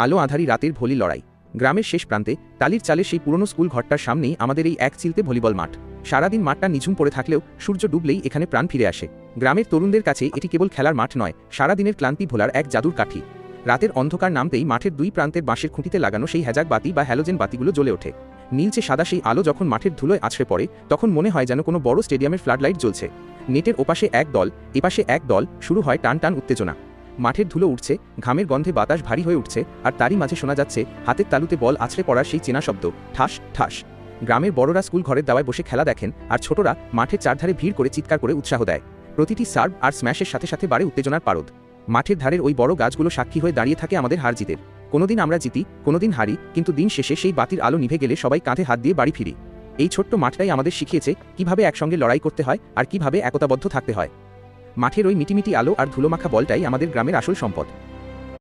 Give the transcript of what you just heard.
আলো আঁধারি রাতের ভলি লড়াই। গ্রামের শেষ প্রান্তে টালির চালের সেই পুরনো স্কুল ঘরটার সামনেই আমাদের এই এক চিলতে ভলিবল মাঠ। সারাদিন মাঠটা নিঝুম পড়ে থাকলেও সূর্য ডুবলেই এখানে প্রাণ ফিরে আসে। গ্রামের তরুণদের কাছে এটি কেবল খেলার মাঠ নয়, সারাদিনের ক্লান্তি ভোলার এক জাদুর কাঠি। রাতের অন্ধকার নামতেই মাঠের দুই প্রান্তের বাঁশের খুঁটিতে লাগানো সেই হ্যাজাক বাতি বা হ্যালোজেন বাতিগুলো জ্বলে ওঠে। নীলচে সাদা সেই আলো যখন মাঠের ধুলোয় আছড়ে পড়ে, তখন মনে হয় যেন কোনো বড় স্টেডিয়ামের ফ্লাডলাইট জ্বলছে। নেটের ওপাশে এক দল, এপাশে এক দল, শুরু হয় টান টান উত্তেজনা। মাঠের ধুলো উঠছে, ঘামের গন্ধে বাতাস ভারী হয়ে উঠছে, আর তারই মাঝে শোনা যাচ্ছে হাতের তালুতে বল আছড়ে পড়ার সেই চেনা শব্দ, ঠাস ঠাস। গ্রামের বড়রা স্কুল ঘরের দাওয়ায় বসে খেলা দেখেন, আর ছোটরা মাঠের চারধারে ভিড় করে চিৎকার করে উৎসাহ দেয়। প্রতিটি সার্ভ আর স্ম্যাশের সাথে সাথে বাড়ে উত্তেজনার পারদ। মাঠের ধারের ওই বড় গাছগুলো সাক্ষী হয়ে দাঁড়িয়ে থাকে আমাদের হার জিতের। কোনোদিন আমরা জিতি, কোনোদিন হারি, কিন্তু দিন শেষে সেই বাতির আলো নিভে গেলে সবাই কাঁধে হাত দিয়ে বাড়ি ফিরি। এই ছোট্ট মাঠটাই আমাদের শিখিয়েছে কিভাবে একসঙ্গে লড়াই করতে হয় আর কিভাবে একতাবদ্ধ থাকতে হয়। মাঠের ওই মিটিমিটি আলো আর ধুলোমাখা বলটাই আমাদের গ্রামের আসল সম্পদ।